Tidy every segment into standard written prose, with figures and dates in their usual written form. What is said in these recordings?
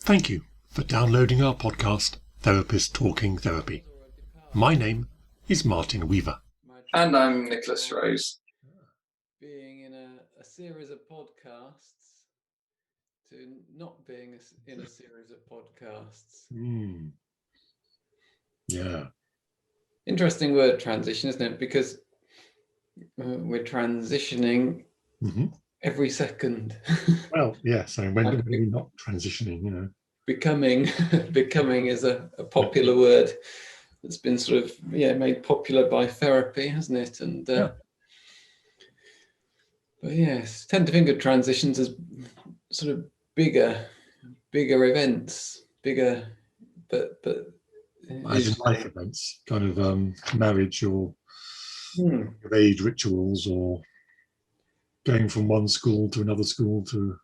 Thank you for downloading our podcast, Therapist Talking Therapy. My name is Martin Weaver. And I'm Nicholas Rose. Being in a series of podcasts to not being in a series of podcasts. Yeah. Interesting word, transition, isn't it? Because we're transitioning every second. Well, yes. I mean, when are we not transitioning, you know? Becoming is a popular word that's been sort of made popular by therapy, hasn't it? And but yes, tend to think of transitions as sort of bigger events, but as in life events, kind of marriage or age rituals, or going from one school to another school to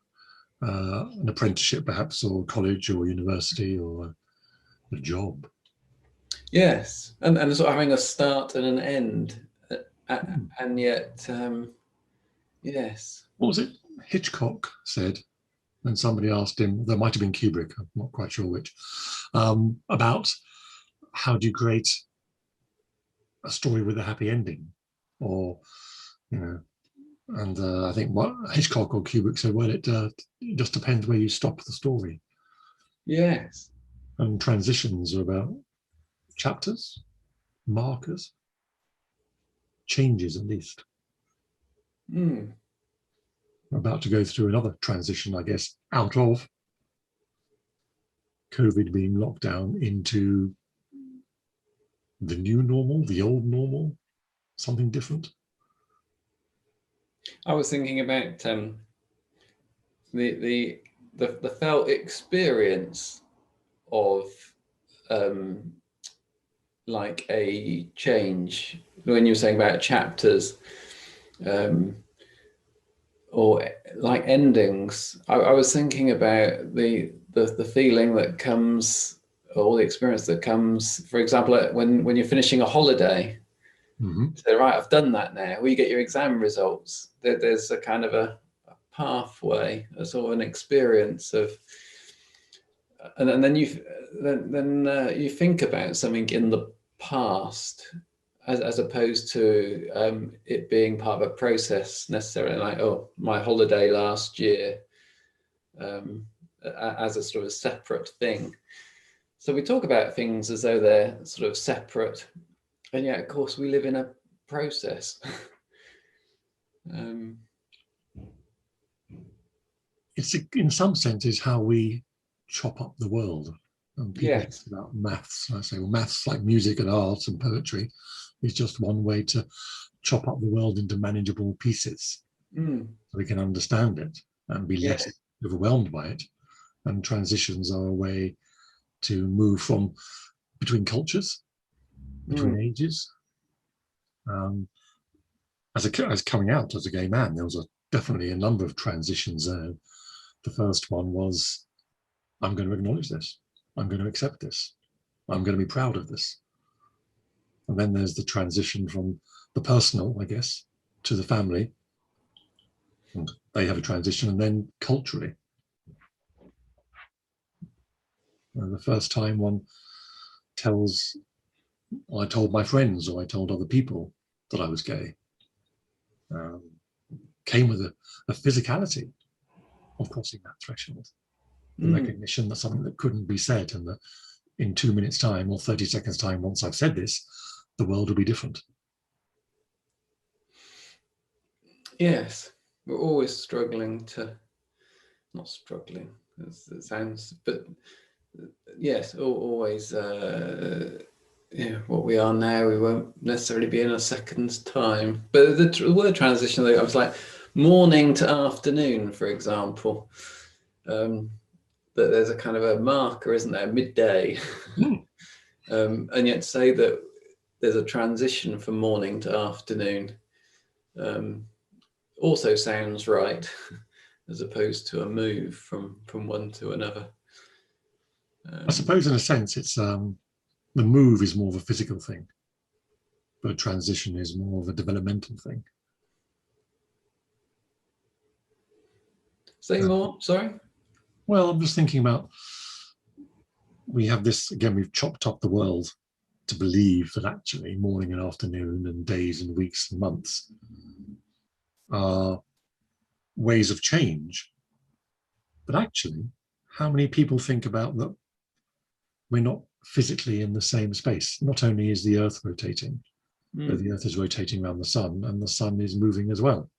an apprenticeship perhaps, or college or university, or a job. Yes, and sort of having a start and an end, and yet, yes. What was it Hitchcock said when somebody asked him, there might have been Kubrick, I'm not quite sure which, about how do you create a story with a happy ending, or, you know, and I think what Hitchcock or Kubrick said, well, it just depends where you stop the story. Yes. And transitions are about chapters, markers, changes at least. We're about to go through another transition, I guess, out of COVID being locked down into the new normal, the old normal, something different. I was thinking about the felt experience of like a change when you were saying about chapters, or like endings. I was thinking about the feeling that comes, or the experience that comes, for example, when you're finishing a holiday. So, right, I've done that now. Well, you get your exam results. There's a kind of a pathway, a sort of an experience of, and then you think about something in the past, as opposed to it being part of a process necessarily, like, oh, my holiday last year, as a sort of separate thing. So we talk about things as though they're sort of separate, and yet, of course, we live in a process. It's in some senses how we chop up the world. And people talk about maths. I say, well, maths, like music and art and poetry, is just one way to chop up the world into manageable pieces, so we can understand it and be less overwhelmed by it. And transitions are a way to move from between cultures, between ages. As coming out as a gay man, there was definitely a number of transitions there. The first one was, I'm going to acknowledge this. I'm going to accept this. I'm going to be proud of this. And then there's the transition from the personal, I guess, to the family. And they have a transition, and then culturally. And the first time one tells, I told my friends or I told other people that I was gay, came with a physicality of crossing that threshold. The recognition that something that couldn't be said, and that in 2 minutes time or 30 seconds time, once I've said this, the world will be different. Yes, we're always struggling to, not struggling, it sounds, but yes, always, what we are now, we won't necessarily be in a second's time. But the word transition, I was like, morning to afternoon, for example, that there's a kind of a marker, isn't there, midday. And yet to say that there's a transition from morning to afternoon also sounds right, as opposed to a move from one to another. I suppose in a sense it's the move is more of a physical thing, but a transition is more of a developmental thing. Say more, sorry? Well, I'm just thinking about we have this, again, we've chopped up the world to believe that actually morning and afternoon and days and weeks and months are ways of change. But actually, how many people think about that we're not physically in the same space? Not only is the Earth rotating, but the Earth is rotating around the sun, and the sun is moving as well.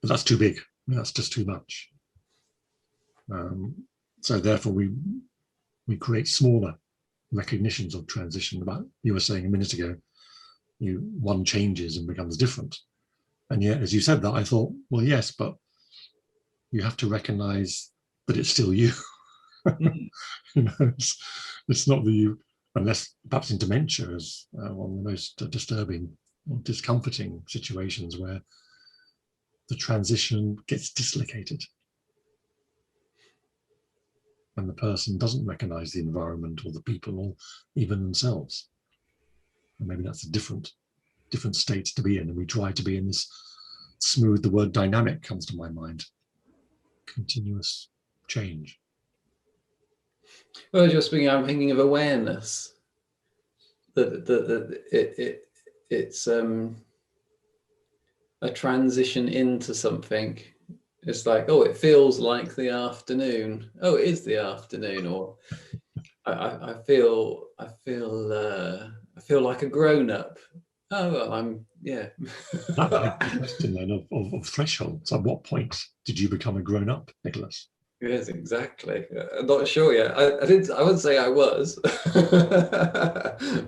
But that's too big. That's just too much. So therefore, we create smaller recognitions of transition. About, you were saying a minute ago, one changes and becomes different. And yet, as you said that, I thought, well, yes, but you have to recognize that it's still you. You know, it's not the you, unless perhaps in dementia is one of the most disturbing or discomforting situations where the transition gets dislocated and the person doesn't recognize the environment or the people or even themselves. And maybe that's a different state to be in. And we try to be in this smooth, the word dynamic comes to my mind. Continuous change. Well, just speaking, I'm thinking of awareness. That it's a transition into something. It's like, oh, it feels like the afternoon. Oh, it is the afternoon. Or I feel like a grown up. Oh, well, I'm, yeah. That question then of thresholds. At what point did you become a grown up, Nicholas? Yes, exactly. I'm not sure yet. I wouldn't say I was,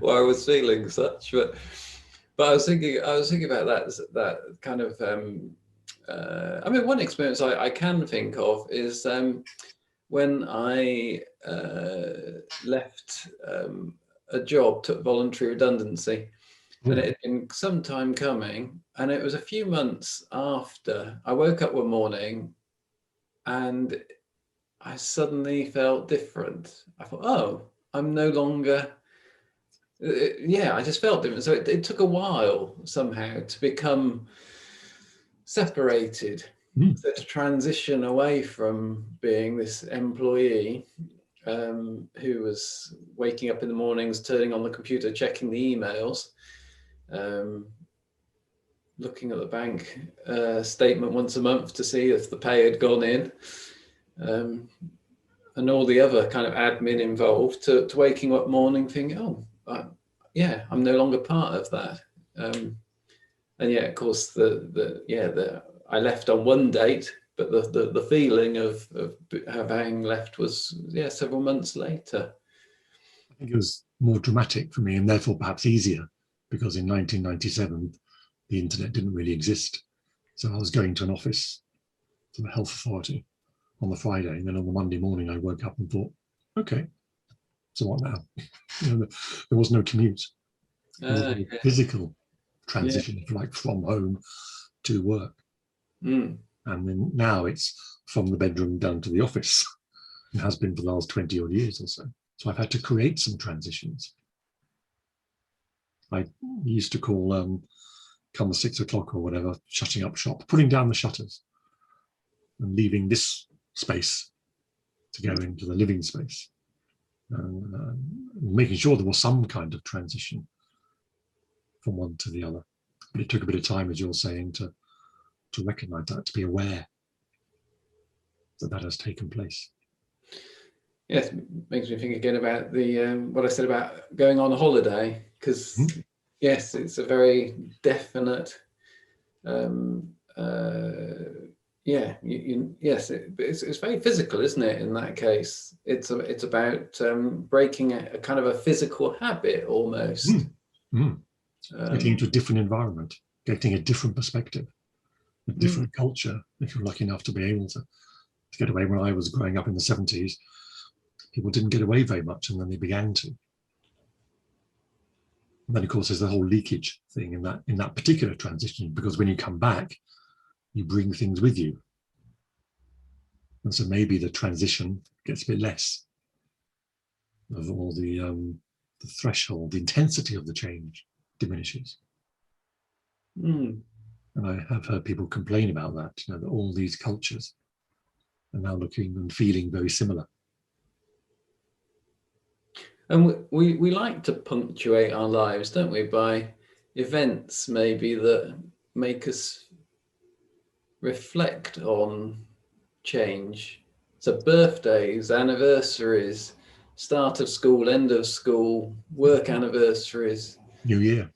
or I was feeling such, but I was thinking about that kind of. I mean, one experience I can think of is when I left a job, took voluntary redundancy. And it had been some time coming, and it was a few months after I woke up one morning and I suddenly felt different. I thought, oh, I'm no longer, I just felt different. So it took a while somehow to become separated, so to transition away from being this employee who was waking up in the mornings, turning on the computer, checking the emails, looking at the bank statement once a month to see if the pay had gone in, and all the other kind of admin involved, to waking up morning thinking, oh, I'm no longer part of that. And yet, of course, I left on one date, but the feeling of having left was several months later. I think it was more dramatic for me, and therefore perhaps easier, because in 1997 the internet didn't really exist. So I was going to an office, to the health authority, on the Friday, and then on the Monday morning I woke up and thought, okay, so what now? There was no commute. It was a physical transition, if you like, from home to work. And then now it's from the bedroom down to the office. It has been for the last 20 odd years or so. So I've had to create some transitions. I used to call come 6 o'clock or whatever, shutting up shop, putting down the shutters and leaving this space to go into the living space, and making sure there was some kind of transition from one to the other. But it took a bit of time, as you're saying, to recognize that, to be aware that has taken place. Yes, it makes me think again about the what I said about going on a holiday, because yes, it's a very definite yes, it's very physical, isn't it? In that case, it's about breaking a kind of a physical habit almost. Getting into a different environment, getting a different perspective, a different culture, if you're lucky enough to be able to get away. When I was growing up in the 70s, people didn't get away very much, and then they began to. And then, of course, there's the whole leakage thing in that particular transition, because when you come back, you bring things with you. And so maybe the transition gets a bit less of all the threshold, the intensity of the change diminishes. And I have heard people complain about that, that all these cultures are now looking and feeling very similar. And we like to punctuate our lives, don't we, by events maybe that make us reflect on change. So birthdays, anniversaries, start of school, end of school, work anniversaries. New Year.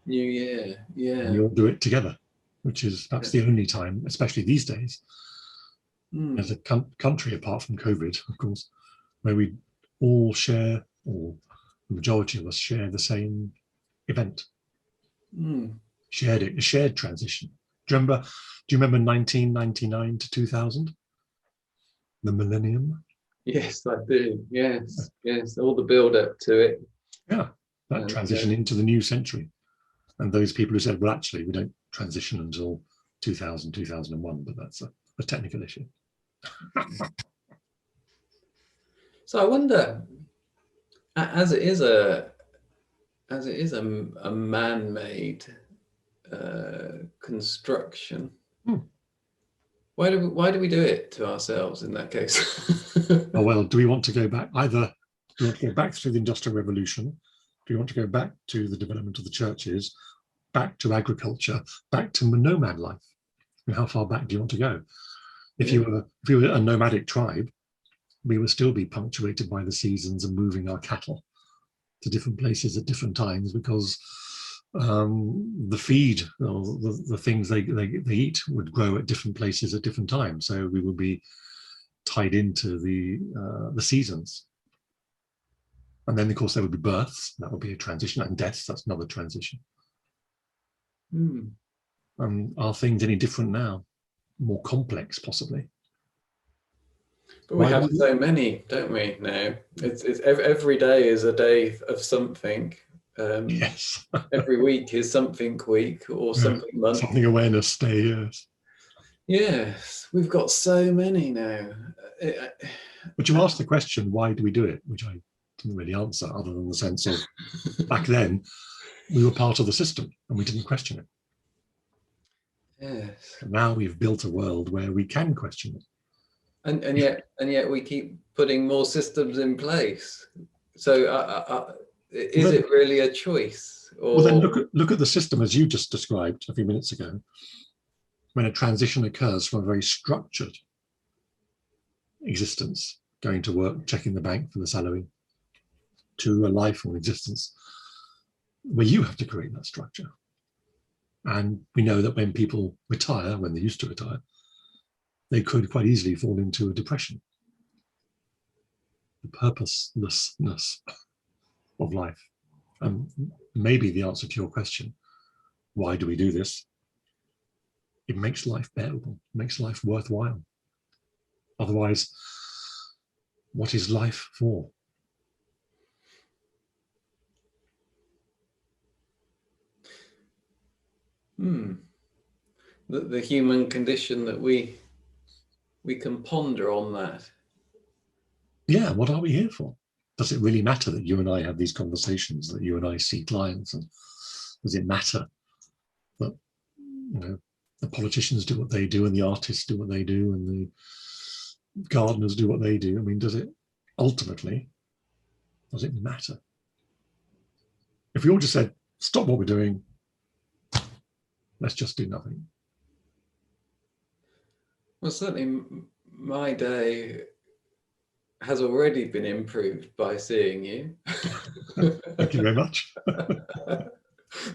New Year, yeah. And we all do it together, which is perhaps the only time, especially these days, as a country, apart from COVID, of course, where we all share, or the majority of us share the same event. Shared it, a shared transition. Do you remember 1999 to 2000? The millennium? Yes, I do. Yes, yes. All the build up to it. Yeah, that transition into the new century. And those people who said, well, actually, we don't transition until 2000, 2001, but that's a technical issue. So I wonder, as it is a man-made construction, why do we do it to ourselves in that case? Oh, well, do we want to go back? Either do we want to go back through the Industrial Revolution? Do we want to go back to the development of the churches, back to agriculture, back to nomad life? And how far back do you want to go? If you were a nomadic tribe, we would still be punctuated by the seasons and moving our cattle to different places at different times, because the feed, or the things they eat, would grow at different places at different times. So we would be tied into the seasons. And then, of course, there would be births. That would be a transition, and deaths. That's another transition. Are things any different now? More complex, possibly. But we have so many, don't we? Now it's every day is a day of something. Yes. Every week is something week, or something month. Something awareness day. Yes. Yes, we've got so many now. But you asked the question, why do we do it? Which I didn't really answer, other than the sense of back then we were part of the system and we didn't question it. Yes. And now we've built a world where we can question it. And yet we keep putting more systems in place. So is it really a choice? Or... Well, then look at the system as you just described a few minutes ago. When a transition occurs from a very structured existence, going to work, checking the bank for the salary, to a lifelong existence, where you have to create that structure. And we know that when people retire, when they used to retire, they could quite easily fall into a depression. The purposelessness of life. And maybe the answer to your question, why do we do this? It makes life bearable, makes life worthwhile. Otherwise, what is life for? The human condition, that we can ponder on that. Yeah, what are we here for? Does it really matter that you and I have these conversations, that you and I see clients? And does it matter that, the politicians do what they do, and the artists do what they do, and the gardeners do what they do? I mean, does it matter? If we all just said, stop what we're doing, let's just do nothing. Well, certainly my day has already been improved by seeing you. Thank you very much.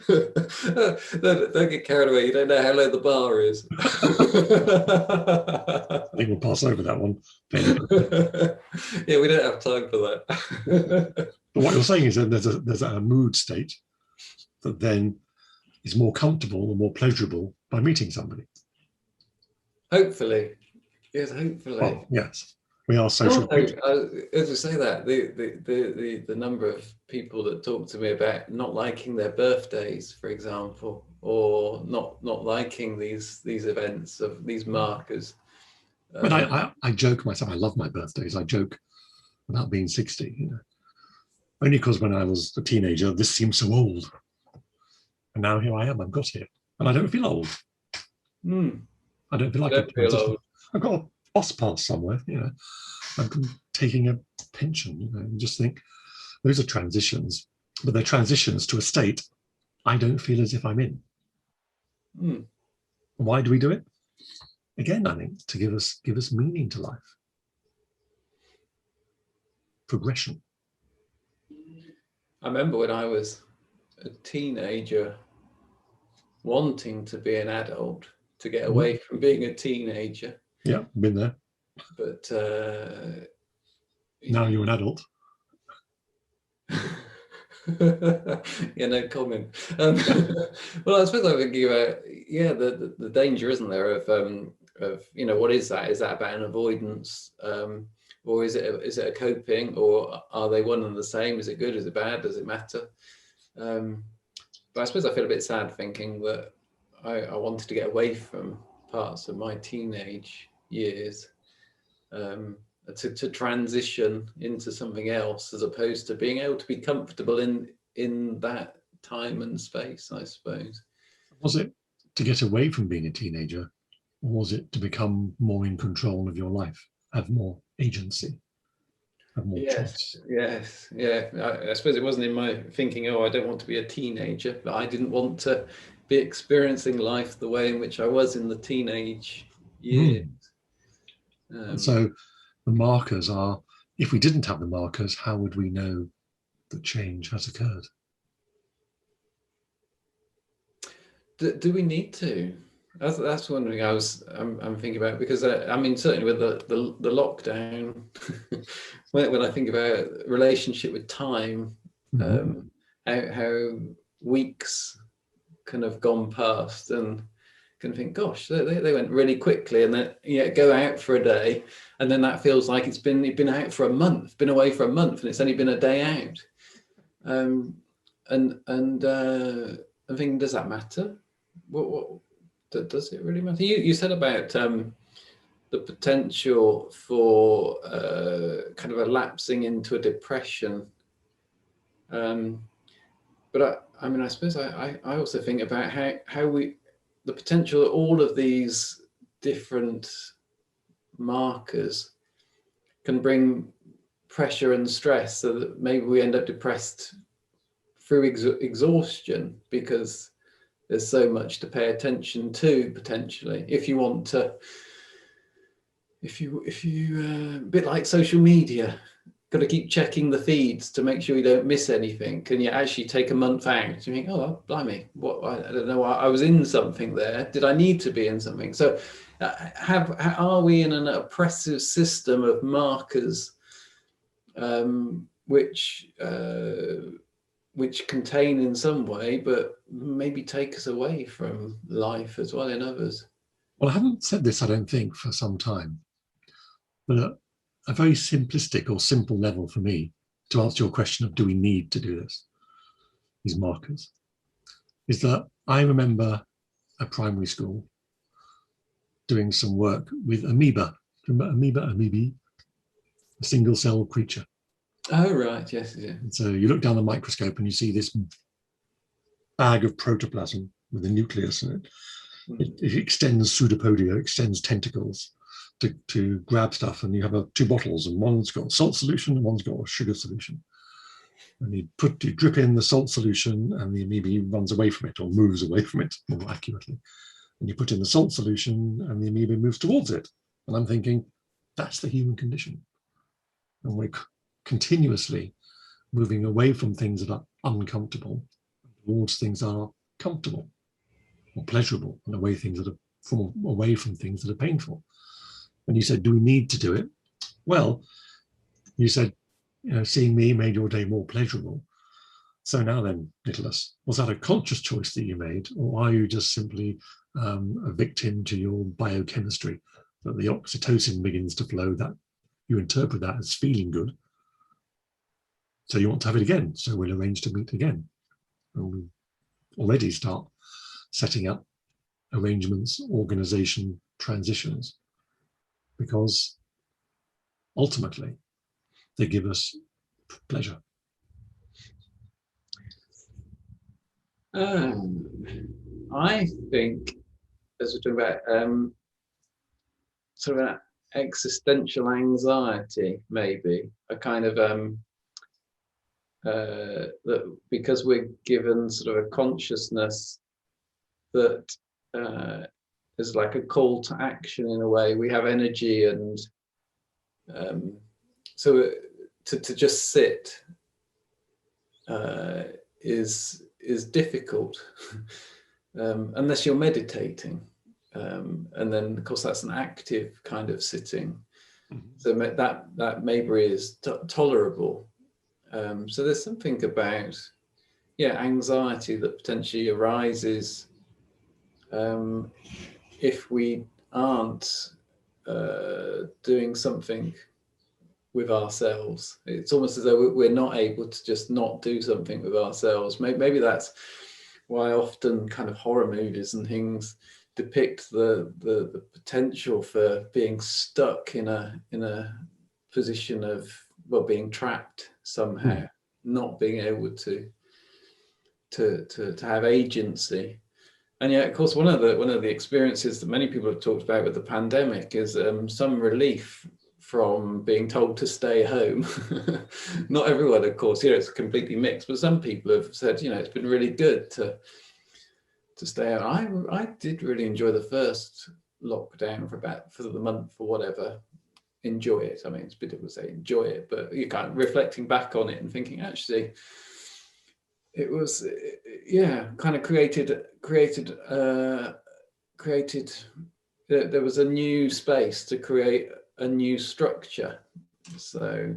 Don't get carried away. You don't know how low the bar is. I think we'll pass over that one. Yeah, we don't have time for that. But what you're saying is that there's a mood state that then is more comfortable and more pleasurable by meeting somebody. Hopefully. Yes, hopefully. Well, yes. We are social creatures. As I say that, the number of people that talk to me about not liking their birthdays, for example, or not liking these events, of these markers. But I joke myself, I love my birthdays. I joke about being 60, only because when I was a teenager, this seemed so old. And now here I am, I've got here. And I don't feel old. I don't feel like I've got a bus pass somewhere, I'm taking a pension, and just think, Those are transitions, but they're transitions to a state I don't feel as if I'm in. Mm. Why do we do it? Again, I think to give us meaning to life, progression. I remember when I was a teenager wanting to be an adult, to get away from being a teenager. Yeah, been there. But now you're an adult. Yeah, no comment. Well, I suppose I'm thinking about, yeah, the danger, isn't there, of you know, what is that? Is that about an avoidance, or is it a coping, or are they one and the same? Is it good? Is it bad? Does it matter? But I suppose I feel a bit sad thinking that I wanted to get away from parts of my teenage years, to transition into something else, as opposed to being able to be comfortable in that time and space, I suppose. Was it to get away from being a teenager, or was it to become more in control of your life, have more agency, have more choice? Yes, yeah. I suppose it wasn't in my thinking, oh, I don't want to be a teenager, but I didn't want to be experiencing life the way in which I was in the teenage years. And so the markers are, if we didn't have the markers, how would we know that change has occurred? Do we need to? That's one thing I'm thinking about, because I mean, certainly with the lockdown, when I think about relationship with time, how weeks kind of gone past, and can think, gosh, they went really quickly, and then go out for a day, and then that feels like you've been out for a month, been away for a month, and it's only been a day out. And I'm thinking, does that matter? What does it really matter? You said about the potential for kind of a lapsing into a depression, but I mean, I suppose I also think about how the potential of all of these different markers can bring pressure and stress, so that maybe we end up depressed through exhaustion, because there's so much to pay attention to, potentially. If you want to, if you a bit like social media, got to keep checking the feeds to make sure you don't miss anything. Can you actually take a month out? You think, oh, blimey, what? I don't know. I was in something there. Did I need to be in something? So, are we in an oppressive system of markers, which contain in some way, but maybe take us away from life as well in others? Well, I haven't said this, I don't think, for some time, but a very simplistic or simple level for me to answer your question of do we need to do this, these markers, is that I remember at primary school doing some work with amoeba. Remember amoeba, a single cell creature. Oh, right, yes, yeah. And so you look down the microscope and you see this bag of protoplasm with a nucleus in it. It extends pseudopodia, extends tentacles to grab stuff, and you have two bottles, and one's got a salt solution and one's got a sugar solution. And you drip in the salt solution, and the amoeba runs away from it, or moves away from it more accurately. And you put in the salt solution, and the amoeba moves towards it. And I'm thinking, that's the human condition. And we're continuously moving away from things that are uncomfortable towards things that are comfortable or pleasurable, and away from things that are painful. And you said, do we need to do it? Well, you said, seeing me made your day more pleasurable. So now then, Nicholas, was that a conscious choice that you made, or are you just simply a victim to your biochemistry, that the oxytocin begins to flow, that you interpret that as feeling good? So you want to have it again. So we'll arrange to meet again. And we already start setting up arrangements, organization, transitions, because ultimately they give us pleasure. I think, as we're talking about sort of an existential anxiety, maybe a kind of that because we're given sort of a consciousness that is like a call to action in a way. We have energy, and so to just sit is difficult unless you're meditating, and then of course that's an active kind of sitting. So that maybe is tolerable. So there's something about anxiety that potentially arises if we aren't doing something with ourselves. It's almost as though we're not able to just not do something with ourselves. Maybe that's why often kind of horror movies and things depict the potential for being stuck in a position of being trapped somehow, not being able to have agency. And yet, of course, one of the experiences that many people have talked about with the pandemic is some relief from being told to stay home. Not everyone, of course, it's completely mixed, but some people have said, it's been really good to stay home. I did really enjoy the first lockdown for the month or whatever. Enjoy it. I mean, it's a bit difficult to say enjoy it, but you're kind of reflecting back on it and thinking, actually, it was, kind of created. There was a new space to create a new structure. So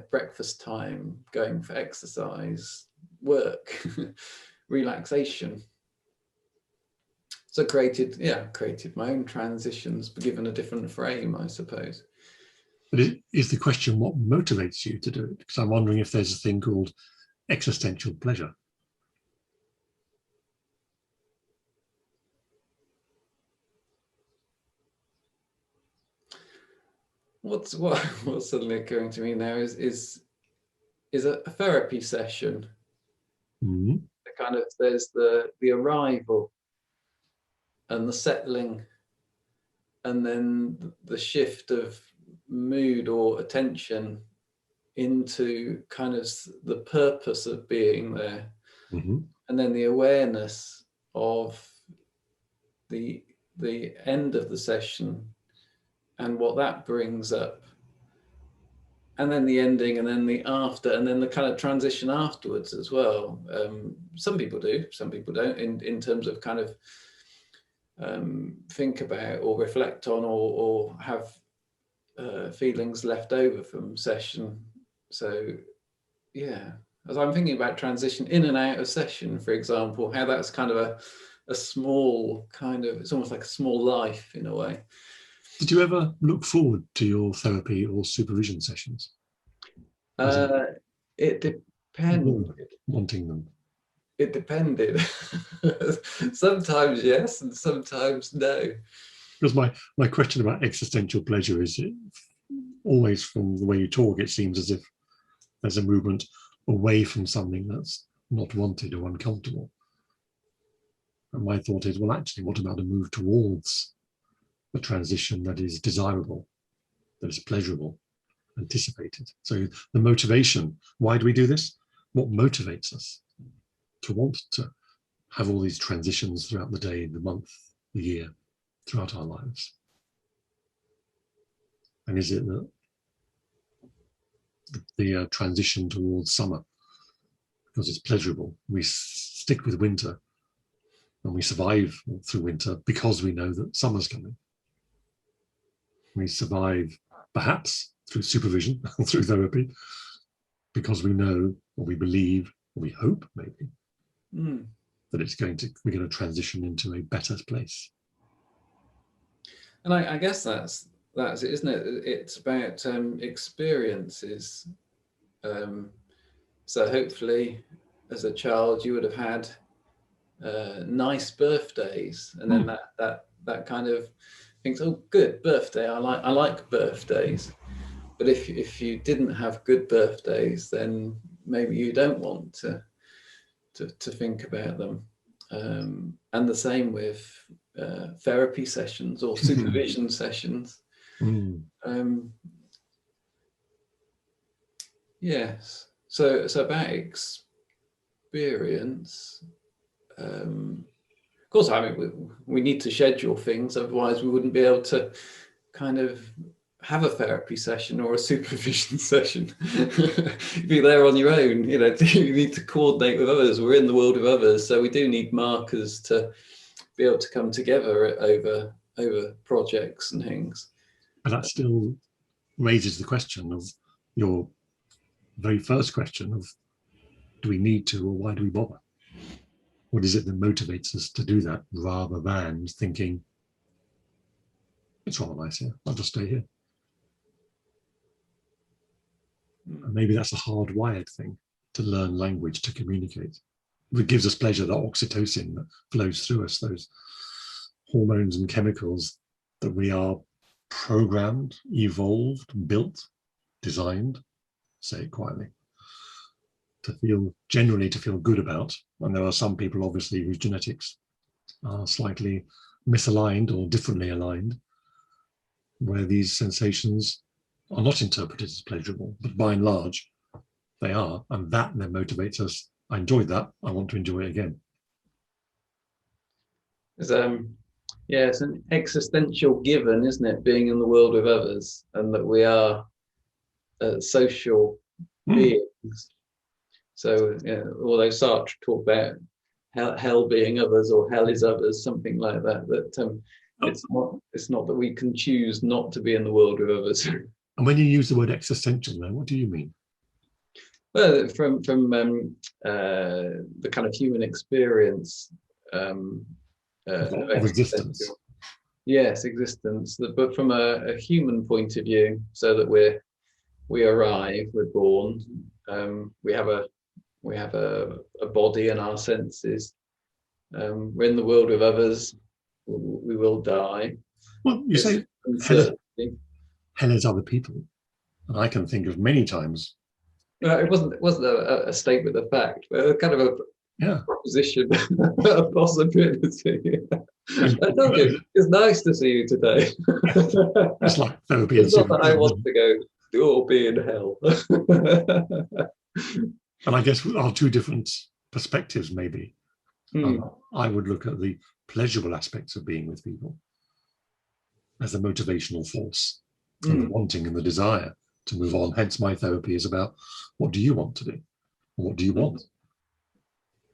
breakfast time, going for exercise, work, relaxation. So created my own transitions, but given a different frame, I suppose. But is the question what motivates you to do it? Because I'm wondering if there's a thing called existential pleasure. What's suddenly occurring to me now is a therapy session. Mm-hmm. Kind of there's the arrival and the settling, and then the shift of mood or attention into kind of the purpose of being there, and then the awareness of the end of the session and what that brings up, and then the ending, and then the after, and then the kind of transition afterwards as well. Some people do, some people don't, in terms of kind of think about or reflect on or have feelings left over from session. So as I'm thinking about transition in and out of session, for example, how that's kind of a small kind of, it's almost like a small life in a way. Did you ever look forward to your therapy or supervision sessions? It depended. Wanting them. It depended. Sometimes yes, and sometimes no. Because my question about existential pleasure is always, from the way you talk, it seems as if there's a movement away from something that's not wanted or uncomfortable. And my thought is, well, actually, what about a move towards the transition that is desirable, that is pleasurable, anticipated? So the motivation, why do we do this? What motivates us to want to have all these transitions throughout the day, the month, the year, throughout our lives? And is it that the transition towards summer, because it's pleasurable, we stick with winter and we survive through winter because we know that summer's coming? We survive perhaps through supervision, through therapy, because we know, or we believe, or we hope maybe, that we're going to transition into a better place. And I guess that's it, isn't it? It's about experiences. So hopefully, as a child, you would have had nice birthdays, and then that kind of thinks, oh, good birthday. I like birthdays. But if you didn't have good birthdays, then maybe you don't want to think about them. And the same with therapy sessions or supervision sessions. Yes. So about experience. Of course, I mean, we need to schedule things, otherwise we wouldn't be able to kind of have a therapy session or a supervision session. You'd be there on your own, you know. You need to coordinate with others. We're in the world of others, so we do need markers to be able to come together over projects and things. But that still raises the question of your very first question of, do we need to, or why do we bother? What is it that motivates us to do that, rather than thinking, it's rather nice here, I'll just stay here? And maybe that's a hardwired thing, to learn language, to communicate. It gives us pleasure, that oxytocin that flows through us, those hormones and chemicals that we are programmed, evolved, built, designed, say it quietly, to feel, generally to feel good about. And there are some people, obviously, whose genetics are slightly misaligned or differently aligned, where these sensations are not interpreted as pleasurable, but by and large, they are. And that then motivates us. I enjoyed that, I want to enjoy it again. Yeah, it's an existential given, isn't it? Being in the world with others, and that we are social beings. So, although Sartre talked about hell being others, or hell is others, something like that. That it's not that we can choose not to be in the world with others. And when you use the word existential, then what do you mean? Well, from the kind of human experience Of existence. Yes, existence. But from a human point of view, so that we arrive, we're born, we have a body and our senses. We're in the world with others. We will die. Well, you say hell is other people, and I can think of many times. It wasn't a statement of fact, but a kind of a proposition, a possibility. I told you, it's nice to see you today. It's like therapy. It's not that I want to go or be in hell. And I guess our two different perspectives, maybe. I would look at the pleasurable aspects of being with people as a motivational force, and the wanting and the desire to move on. Hence, my therapy is about, what do you want to do? What do you want?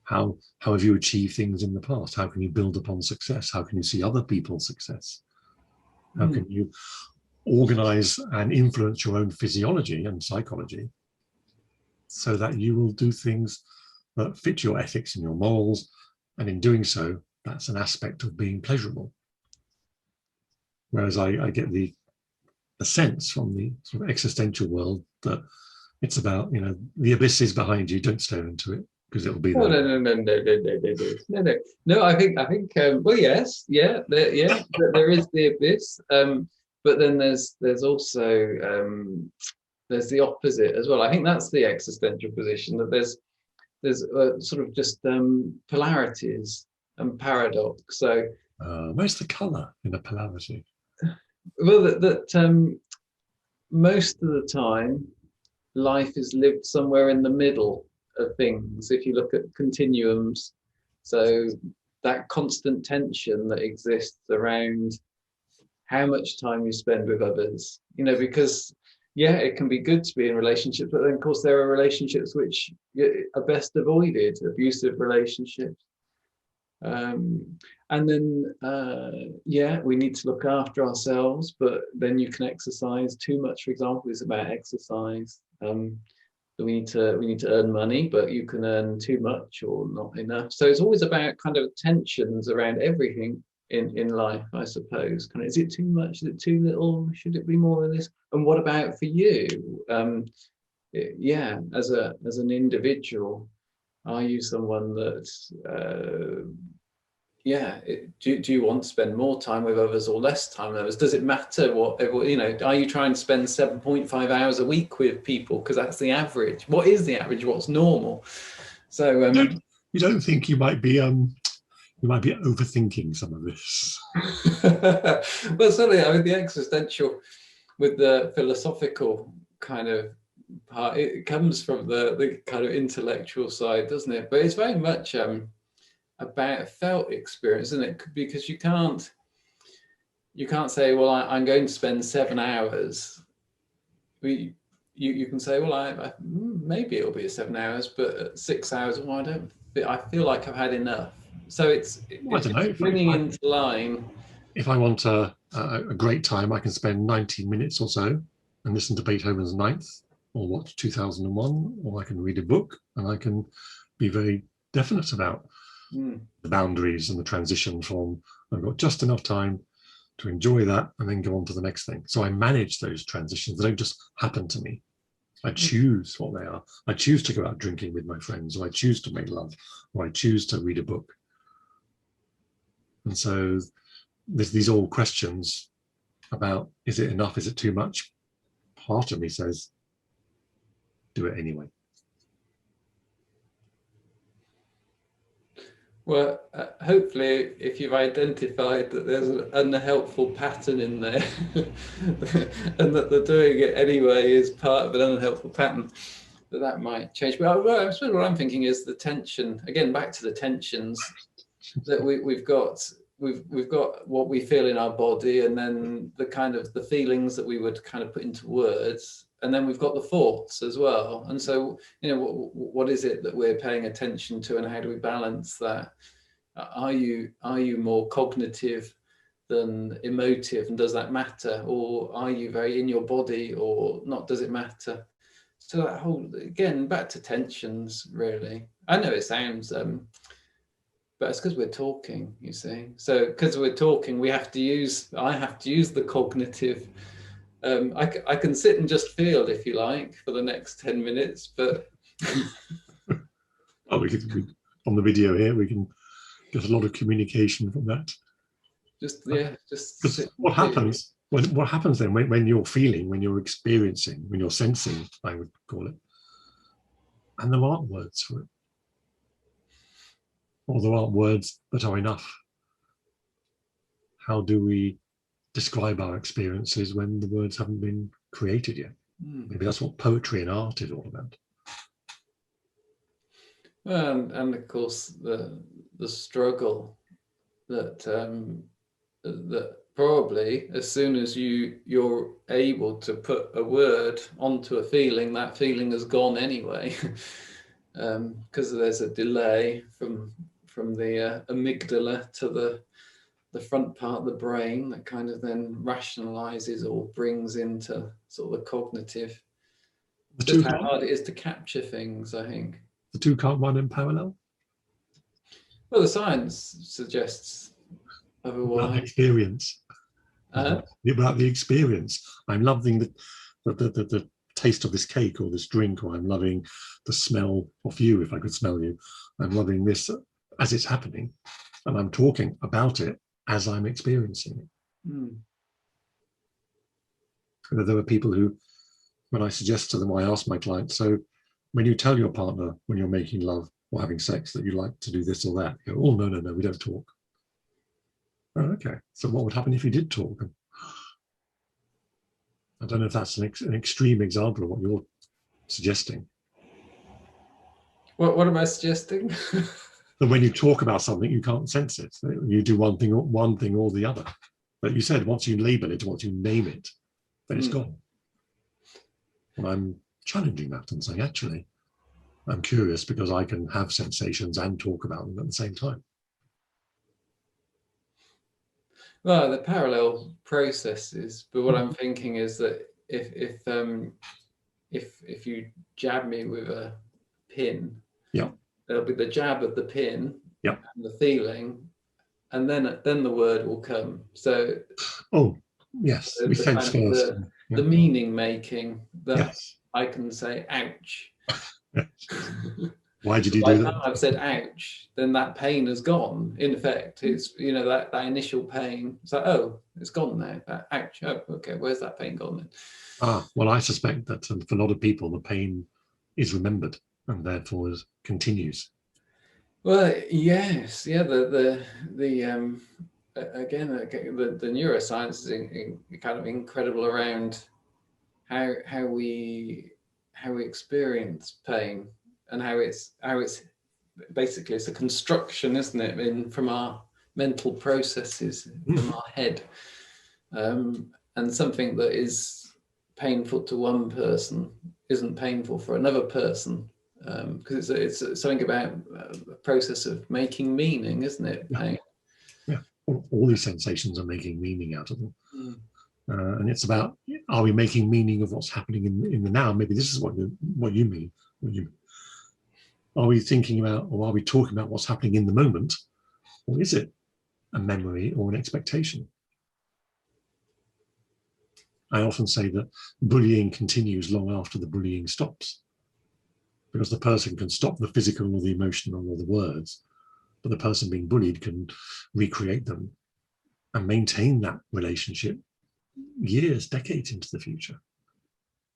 How have you achieved things in the past? How can you build upon success? How can you see other people's success? How can you organize and influence your own physiology and psychology so that you will do things that fit your ethics and your morals? And in doing so, that's an aspect of being pleasurable. Whereas I get the sense from the sort of existential world that it's about, the abyss is behind you, don't stare into it, because it'll be there. No. I think. Well, yes, there is the abyss, but then there's also there's the opposite as well. I think that's the existential position, that there's sort of just polarities and paradox. So where's the colour in the polarity? Well, that most of the time, life is lived somewhere in the middle of things. If you look at continuums, so that constant tension that exists around how much time you spend with others, because it can be good to be in relationships, but then of course there are relationships which are best avoided, abusive relationships. And then, we need to look after ourselves, but then you can exercise too much. For example, is about exercise. We need to earn money, but you can earn too much or not enough. So it's always about kind of tensions around everything in life, I suppose. Kind of, is it too much? Is it too little? Should it be more of this? And what about for you? As an individual, are you someone that do you want to spend more time with others or less time with others? Does it matter are you trying to spend 7.5 hours a week with people because that's the average? What is the average? What's normal? So you don't think you might be overthinking some of this? Well, certainly, the existential with the philosophical kind of part. It comes from the kind of intellectual side, doesn't it? But it's very much about felt experience, isn't it? Because you can't say, well, I'm going to spend 7 hours. You can say, well, maybe it'll be 7 hours, but 6 hours, well, I feel like I've had enough. So it's bringing into line. If I want a great time, I can spend 90 minutes or so and listen to Beethoven's Ninth, or watch 2001, or I can read a book, and I can be very definite about the boundaries and the transition from, I've got just enough time to enjoy that and then go on to the next thing. So I manage those transitions. They don't just happen to me. I choose what they are. I choose to go out drinking with my friends, or I choose to make love, or I choose to read a book. And so there's these old questions about, is it enough? Is it too much? Part of me says, do it anyway. Well, hopefully, if you've identified that there's an unhelpful pattern in there, and that the doing it anyway is part of an unhelpful pattern, that might change. But I suppose what I'm thinking is the tension. Again, back to the tensions that we've got. We've got what we feel in our body, and then the feelings that we would kind of put into words, and then we've got the thoughts as well. And so, what is it that we're paying attention to, and how do we balance that? Are you more cognitive than emotive, and does that matter? Or are you very in your body, or not? Does it matter? So that whole, again, back to tensions, really. I know it sounds but it's because we're talking, you see. So because we're talking, I have to use the cognitive. I can sit and just feel, if you like, for the next 10 minutes, but... Oh, on the video here, we can get a lot of communication from that. Just what happens then when you're feeling, when you're experiencing, when you're sensing, I would call it, and there aren't words for it, or there aren't words that are enough. How do we describe our experiences when the words haven't been created yet? Maybe that's what poetry and art is all about. And of course the struggle that that probably as soon as you're able to put a word onto a feeling, that feeling has gone anyway, because there's a delay from the amygdala to the front part of the brain that kind of then rationalizes or brings into sort of the cognitive. Just how hard it is to capture things, I think. The two can't run in parallel? Well, the science suggests otherwise. About the experience. About the experience. I'm loving the taste of this cake or this drink, or I'm loving the smell of you, if I could smell you. I'm loving this as it's happening, and I'm talking about it as I'm experiencing it. There are people who, when I suggest to them, I ask my clients, so when you tell your partner when you're making love or having sex that you like to do this or that, you go, oh, no, we don't talk. Oh, okay, so what would happen if you did talk? I don't know if that's an extreme example of what you're suggesting. What am I suggesting? That when you talk about something, you can't sense it. You do one thing or the other. But you said once you label it, once you name it, then it's gone. And I'm challenging that and saying, actually, I'm curious because I can have sensations and talk about them at the same time. Well, the parallel processes, but what I'm thinking is that if you jab me with a pin, there'll be the jab of the pin, and the feeling, and then the word will come. So, oh yes, we sense first. The meaning making that yes. I can say, ouch. Why did you do that? I've said ouch, then that pain has gone. In effect, it's that initial pain. It's like, oh, it's gone now. Ouch. Oh, okay. Where's that pain gone then? Well, I suspect that for a lot of people, the pain is remembered and therefore continues. Well, yes, yeah. The neuroscience is kind of incredible around how we we experience pain, and how it's basically it's a construction, isn't it, from our mental processes, from our head, and something that is painful to one person isn't painful for another person, because it's something about a process of making meaning, isn't it? Pain. Yeah, all these sensations are making meaning out of them. And it's about, are we making meaning of what's happening in the now? Maybe this is what you mean. Are we thinking about, or are we talking about what's happening in the moment? Or is it a memory or an expectation? I often say that bullying continues long after the bullying stops, because the person can stop the physical or the emotional or the words, but the person being bullied can recreate them and maintain that relationship years, decades into the future.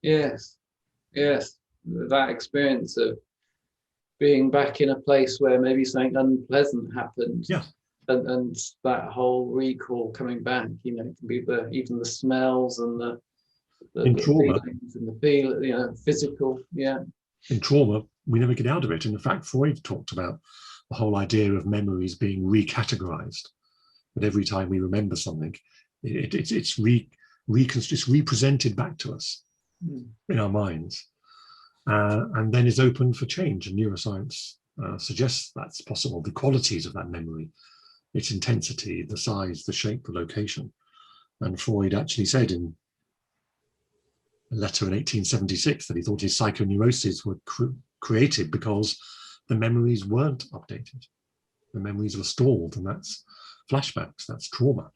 Yes, that experience of being back in a place where maybe something unpleasant happened, and that whole recall coming back, it can be even the smells and the trauma, feelings and the feel, physical. In trauma, we never get out of it. And in fact, Freud talked about the whole idea of memories being recategorized. But every time we remember something, it's represented back to us in our minds, and then is open for change. And neuroscience suggests that's possible. The qualities of that memory, its intensity, the size, the shape, the location. And Freud actually said in a letter in 1876 that he thought his psychoneuroses were created because the memories weren't updated. The memories were stalled, and that's flashbacks, that's trauma.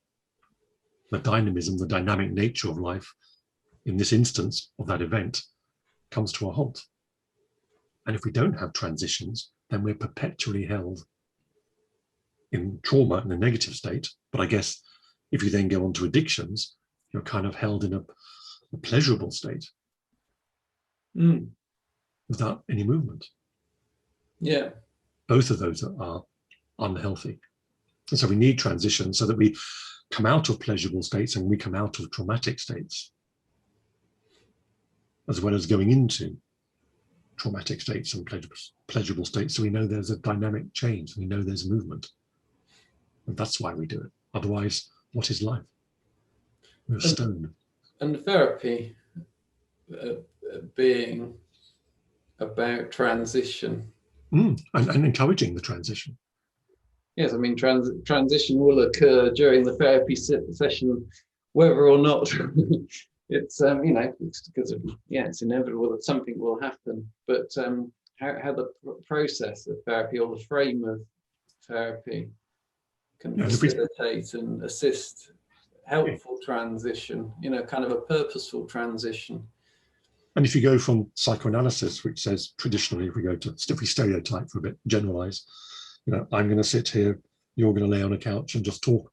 The dynamism, the dynamic nature of life, in this instance of that event, comes to a halt. And if we don't have transitions, then we're perpetually held in trauma in a negative state. But I guess if you then go on to addictions, you're kind of held in a pleasurable state without any movement. Yeah. Both of those are unhealthy. And so we need transition so that we come out of pleasurable states and we come out of traumatic states, as well as going into traumatic states and pleasurable states. So we know there's a dynamic change. We know there's movement. And that's why we do it. Otherwise, what is life? We're stoned. And therapy being about transition. And encouraging the transition. Yes, I mean, transition will occur during the therapy session, whether or not it's, it's because it's inevitable that something will happen. But how the process of therapy or the frame of therapy can facilitate and assist helpful transition, kind of a purposeful transition. And if you go from psychoanalysis, which says traditionally, if we stereotype for a bit, generalize, I'm going to sit here, you're going to lay on a couch and just talk,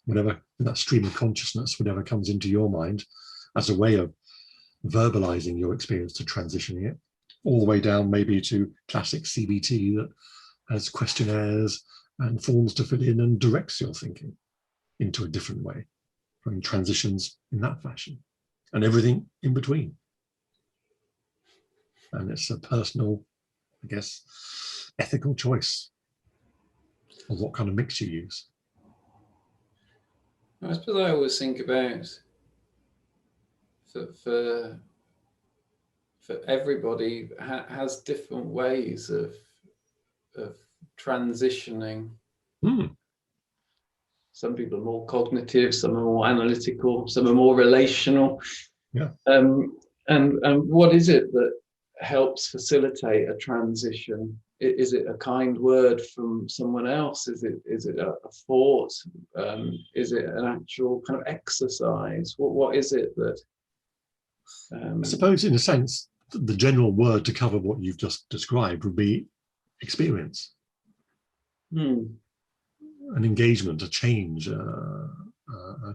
whatever, that stream of consciousness, whatever comes into your mind, as a way of verbalizing your experience to transitioning it, all the way down maybe to classic CBT that has questionnaires and forms to fill in and directs your thinking into a different way, from transitions in that fashion, and everything in between. And it's a personal, I guess, ethical choice of what kind of mix you use. I suppose I always think about for everybody has different ways of transitioning. Some people are more cognitive, some are more analytical, some are more relational. Yeah. And what is it that helps facilitate a transition? Is it a kind word from someone else? Is it a thought? Is it an actual kind of exercise? What is it that? I suppose, in a sense, the general word to cover what you've just described would be experience. An engagement, a change, a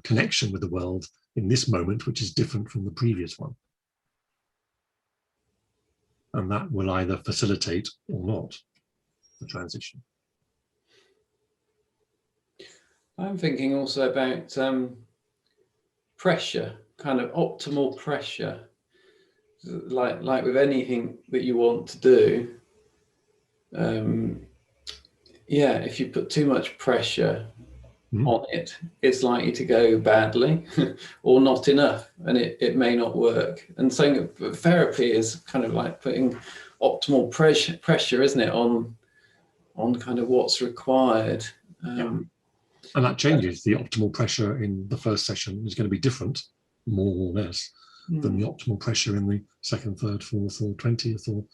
connection with the world in this moment, which is different from the previous one. And that will either facilitate or not the transition. I'm thinking also about pressure, kind of optimal pressure. like with anything that you want to do, if you put too much pressure on it, it's likely to go badly or not enough, and it may not work. And so therapy is kind of like putting optimal pressure, isn't it, on kind of what's required. And that changes. The optimal pressure in the first session is going to be different, more or less, than the optimal pressure in the second, third, fourth, or 20th or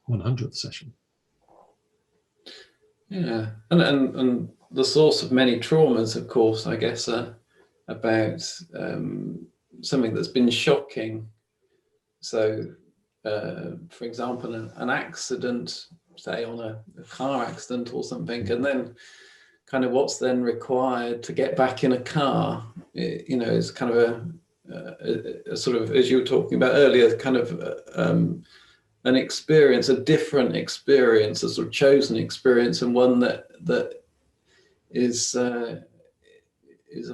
100th session. Yeah, and the source of many traumas, of course, I guess, are about something that's been shocking. So, for example, an accident, say on a car accident or something, and then kind of what's then required to get back in a car, is kind of a sort of, as you were talking about earlier, kind of an experience, a different experience, a sort of chosen experience, and one that is a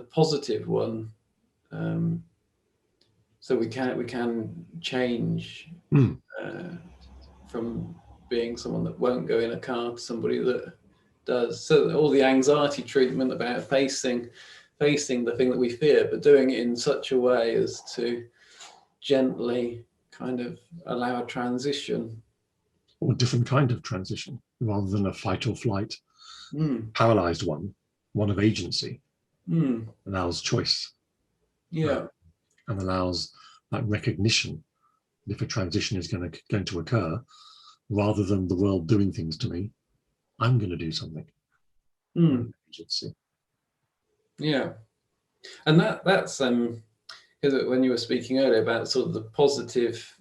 positive one. So we can change from being someone that won't go in a car to somebody that does. So all the anxiety treatment about facing the thing that we fear, but doing it in such a way as to gently kind of allow a transition. Or a different kind of transition, rather than a fight or flight, paralyzed one of agency, allows choice. Yeah. And allows that recognition if a transition is going to occur, rather than the world doing things to me, I'm going to do something. Agency. Yeah. And that's because when you were speaking earlier about sort of the positive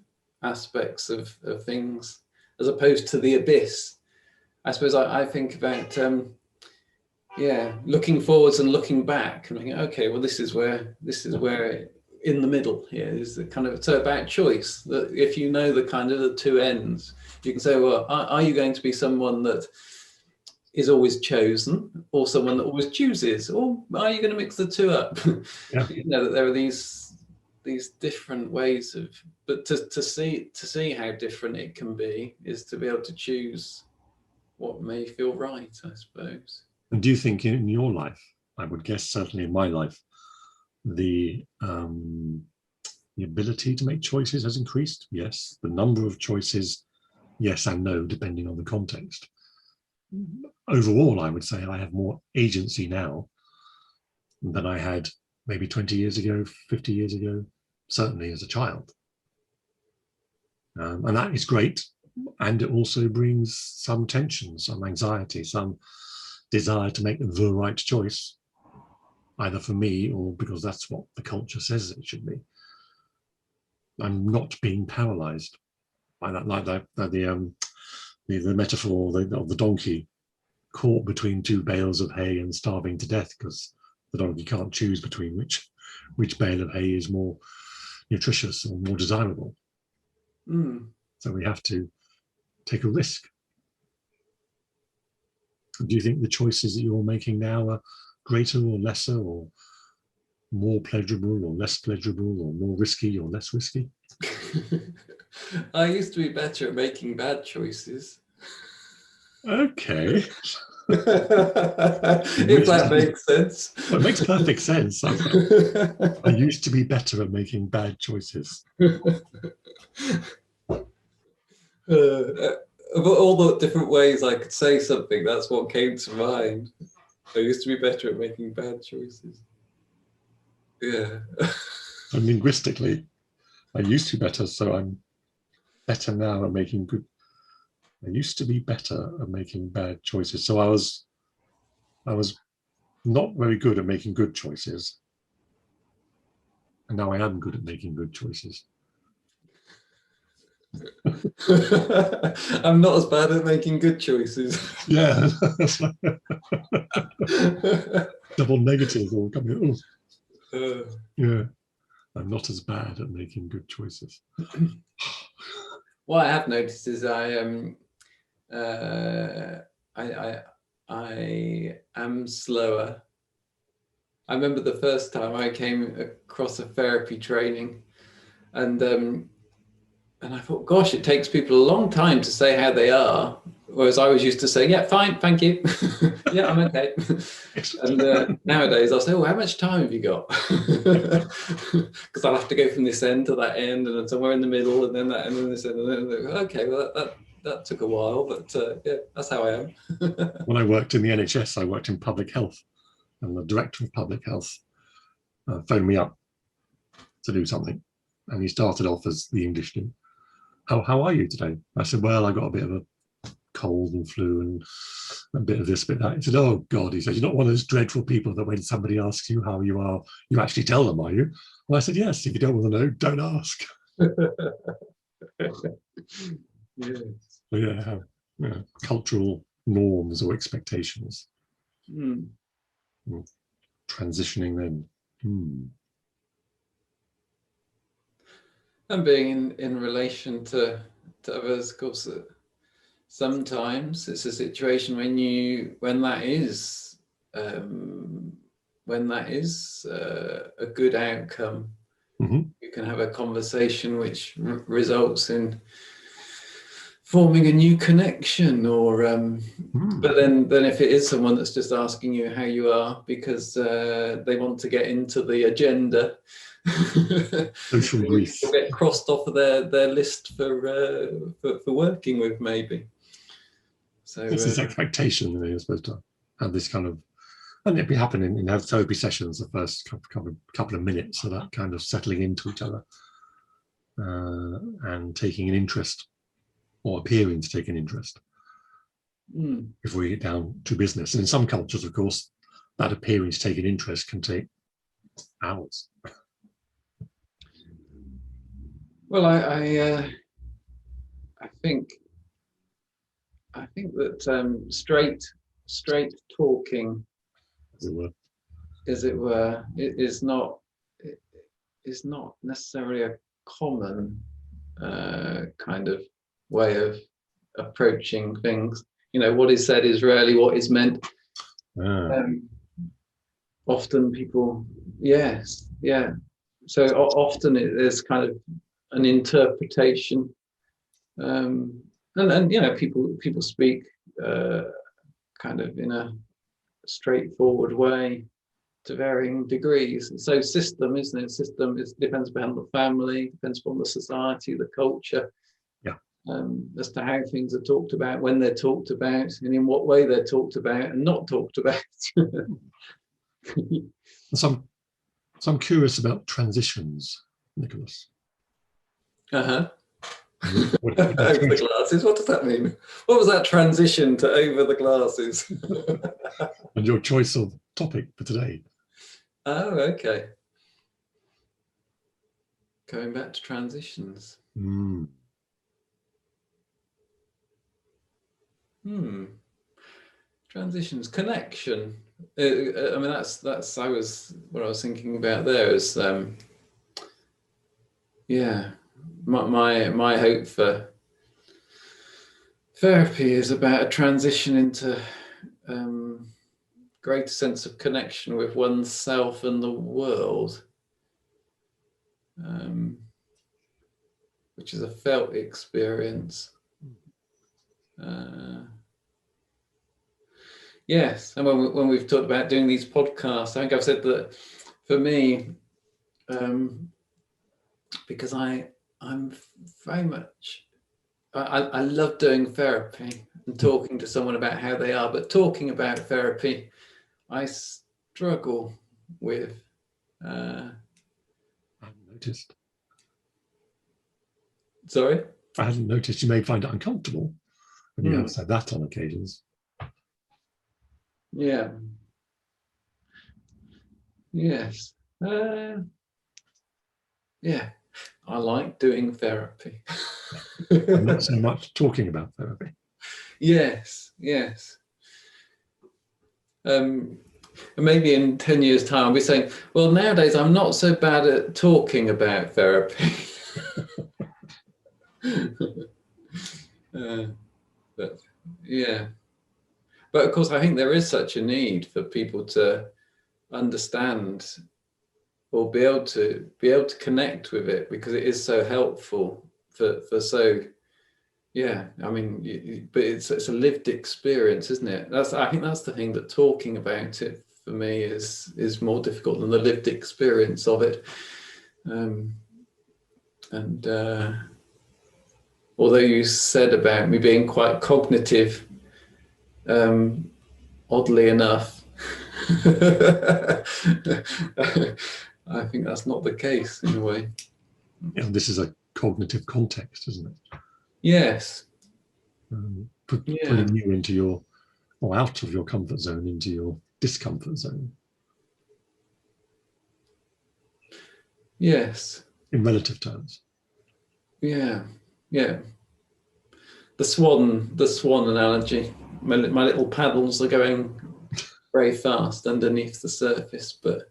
aspects of things as opposed to the abyss, I suppose I think about looking forwards and looking back and thinking, okay, well, this is where in the middle here is the kind of, so about choice, that if you know the kind of the two ends, you can say, well, are you going to be someone that is always chosen, or someone that always chooses, or are you going to mix the two up? Yeah. That there are these different ways of, but to see how different it can be is to be able to choose what may feel right, I suppose. And do you think in your life, I would guess certainly in my life, the ability to make choices has increased? Yes. The number of choices, yes and no, depending on the context. Overall, I would say I have more agency now than I had maybe 20 years ago, 50 years ago, certainly as a child. And that is great. And it also brings some tension, some anxiety, some desire to make the right choice, either for me or because that's what the culture says it should be. I'm not being paralyzed by that, like the metaphor of the donkey caught between two bales of hay and starving to death because the donkey can't choose between which bale of hay is more nutritious or more desirable. So we have to take a risk. Do you think the choices that you're making now are greater or lesser, or more pleasurable or less pleasurable, or more risky or less risky? I used to be better at making bad choices. Okay. If that makes sense. Well, it makes perfect sense. I used to be better at making bad choices. Of all the different ways I could say something, that's what came to mind. I used to be better at making bad choices. Yeah. And linguistically, I used to be better, so I'm better now at making good. I used to be better at making bad choices. So I was not very good at making good choices. And now I am good at making good choices. I'm not as bad at making good choices. Yeah. Double negatives all coming. Yeah. I'm not as bad at making good choices. What I have noticed is I am slower. I remember the first time I came across a therapy training, and I thought, gosh, it takes people a long time to say how they are. Whereas I was used to say, yeah, fine, thank you. Yeah, I'm okay. And nowadays I'll say, oh, how much time have you got? Because I'll have to go from this end to that end and then somewhere in the middle and then that end and this end. And then, okay, well, that took a while, but yeah, that's how I am. When I worked in the NHS, I worked in public health, and the director of public health phoned me up to do something. And he started off as the English do. How are you today? I said, well, I got a bit of a cold and flu and a bit of this, bit of that. He said, oh God, he said, you're not one of those dreadful people that when somebody asks you how you are, you actually tell them, are you? Well, I said, yes, if you don't want to know, don't ask. Yes. So yeah, cultural norms or expectations. Mm. Transitioning them. And being in relation to others, of course, sometimes it's a situation when that is a good outcome. Mm-hmm. You can have a conversation which results in forming a new connection, or but then if it is someone that's just asking you how you are because they want to get into the agenda, social grief, you'll get crossed off of their list for working with, maybe. So it's this expectation that you're supposed to have this kind of, and it'd be happening in therapy sessions, the first couple of minutes of that kind of settling into each other and taking an interest, or appearing to take an interest, before we get down to business. And in some cultures, of course, that appearing to take an interest can take hours. Well, I think that straight talking, as it were, is not necessarily a common kind of way of approaching things. You know, what is said is rarely what is meant. Often people, yes, yeah. So often there's kind of an interpretation, and you know, people speak kind of in a straightforward way to varying degrees. And so system, isn't it? System depends upon the family, depends upon the society, the culture. Yeah. As to how things are talked about, when they're talked about, and in what way they're talked about and not talked about. So I'm curious about transitions, Nicholas. Uh-huh. What over the glasses, what does that mean? What was that transition to over the glasses? And your choice of topic for today? Oh, okay. Going back to transitions. Transitions, connection. I mean, that's what I was thinking about there is, yeah, my hope for therapy is about a transition into greater sense of connection with oneself and the world, which is a felt experience. Yes, and when we've talked about doing these podcasts, I think I've said that for me, because I'm very much, I love doing therapy and talking to someone about how they are, but talking about therapy, I struggle with. I hadn't noticed. Sorry? I hadn't noticed. You may find it uncomfortable, and you have said that on occasions. Yeah. Yes. Yeah. I like doing therapy. And not so much talking about therapy. Yes. Yes. And maybe in 10 years' time, I'll be saying, well, nowadays I'm not so bad at talking about therapy. But yeah. But of course, I think there is such a need for people to understand or be able to connect with it, because it is so helpful for so. Yeah, I mean, but it's a lived experience, isn't it? I think that's the thing, that talking about it for me is more difficult than the lived experience of it. And although you said about me being quite cognitive, oddly enough, I think that's not the case in a way. Yeah, this is a cognitive context, isn't it? Yes. Pulling you into your, or out of your comfort zone into your discomfort zone. Yes. In relative terms. Yeah. Yeah. The swan analogy. My little paddles are going very fast underneath the surface, but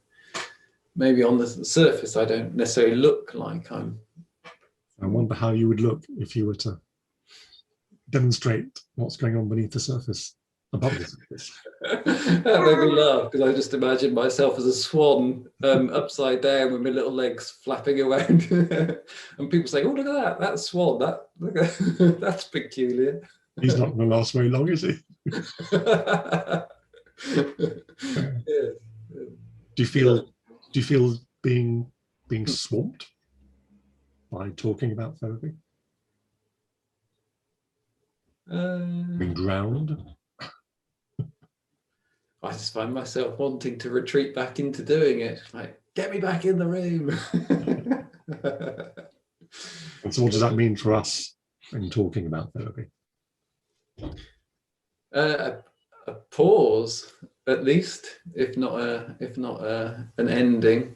maybe on the surface I don't necessarily look like I'm. I wonder how you would look if you were to demonstrate what's going on beneath the surface, above the surface. That made me laugh, because I just imagined myself as a swan, upside down with my little legs flapping around, and people saying, "Oh, look at that swan! That's peculiar." He's not going to last very long, is he? Yeah. Do you feel being swamped by talking about therapy? Being drowned? I just find myself wanting to retreat back into doing it. Like, get me back in the room. And so what does that mean for us in talking about therapy? A pause, at least, if not an ending.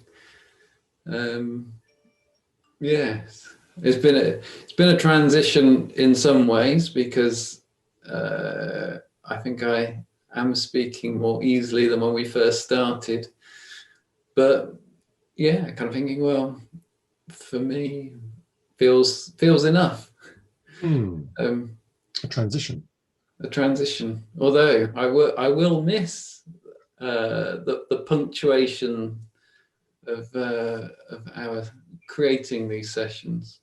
Yes, it's been a transition in some ways, because I think I am speaking more easily than when we first started. But yeah, kind of thinking, well, for me, feels enough. A transition. A transition. Although I will miss the punctuation of our creating these sessions.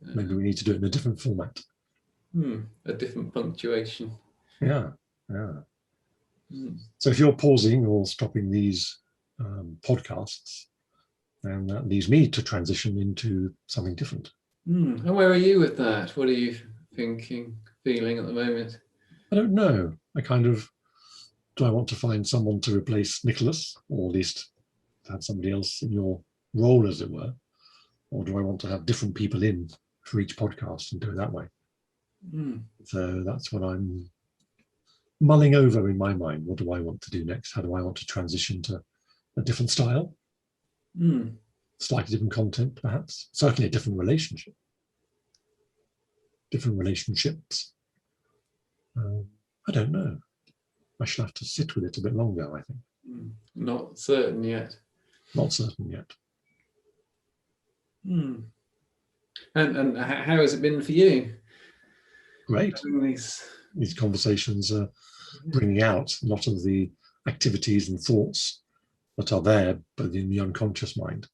Maybe we need to do it in a different format. A different punctuation. Yeah. So if you're pausing or stopping these podcasts, then that leaves me to transition into something different. And where are you with that? What are you feeling at the moment? I don't know. Do I want to find someone to replace Nicholas, or at least have somebody else in your role, as it were? Or do I want to have different people in for each podcast and do it that way? So that's what I'm mulling over in my mind. What do I want to do next? How do I want to transition to a different style? Slightly different content, perhaps. Certainly a different relationship. Different relationships. I don't know. I shall have to sit with it a bit longer, I think. Not certain yet. Not certain yet. And how has it been for you? Great. These conversations are bringing out a lot of the activities and thoughts that are there, but in the unconscious mind,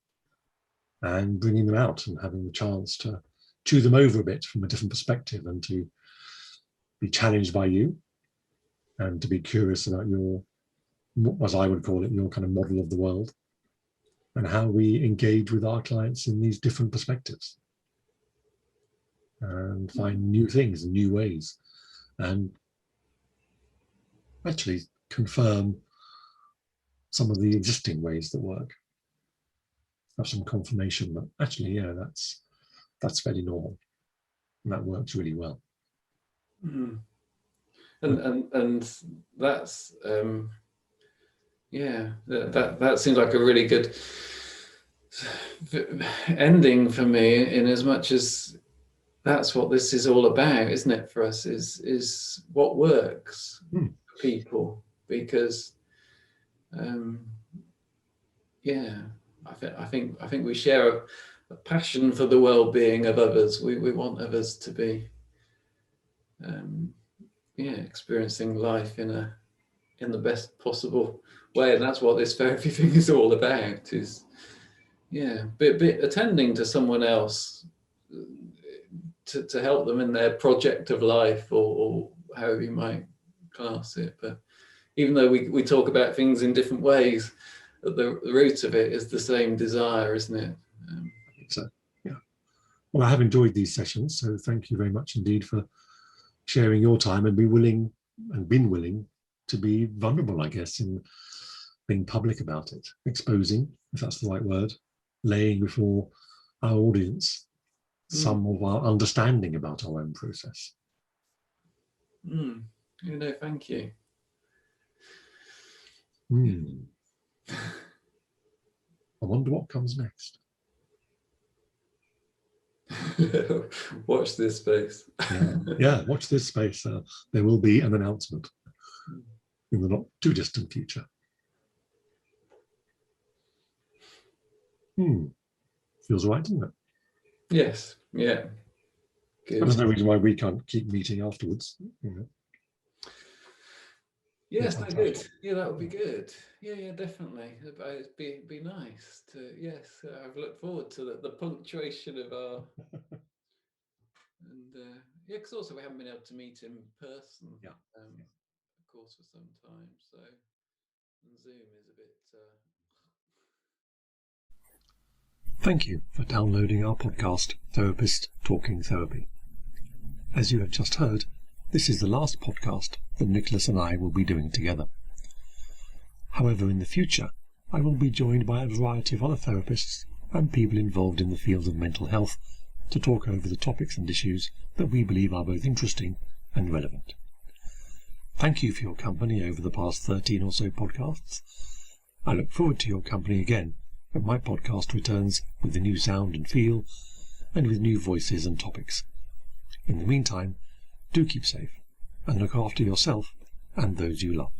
and bringing them out and having the chance to chew them over a bit from a different perspective, and to be challenged by you, and to be curious about your, as I would call it, your kind of model of the world, and how we engage with our clients in these different perspectives, and find new things and new ways, and actually confirm some of the existing ways that work. Have some confirmation that actually, yeah, that's fairly normal, and that works really well. And that's yeah, that seems like a really good ending for me, in as much as that's what this is all about, isn't it, for us, is what works for people, because yeah, I think we share a passion for the well-being of others. We want others to be experiencing life in the best possible way, and that's what this therapy thing is all about. Is but attending to someone else to help them in their project of life, or however you might class it. But even though we talk about things in different ways, at the root of it is the same desire, isn't it? I think so, yeah. Well, I have enjoyed these sessions, so thank you very much indeed for sharing your time and been willing to be vulnerable, I guess, in being public about it, exposing, if that's the right word, laying before our audience some of our understanding about our own process. Thank you. I wonder what comes next. Watch this space. Yeah, watch this space. There will be an announcement in the not too distant future. Feels right, doesn't it? Yes, yeah. Good. There's no reason why we can't keep meeting afterwards. Yes, no, good. Yeah, that would be good. Yeah, definitely. It'd be nice to. Yes, I've looked forward to the punctuation of our. And because also we haven't been able to meet in person. Of course, for some time. So Zoom is a bit. Thank you for downloading our podcast, Therapist Talking Therapy. As you have just heard, this is the last podcast that Nicholas and I will be doing together. However, in the future, I will be joined by a variety of other therapists and people involved in the field of mental health to talk over the topics and issues that we believe are both interesting and relevant. Thank you for your company over the past 13 or so podcasts. I look forward to your company again when my podcast returns with a new sound and feel and with new voices and topics. In the meantime, do keep safe and look after yourself and those you love.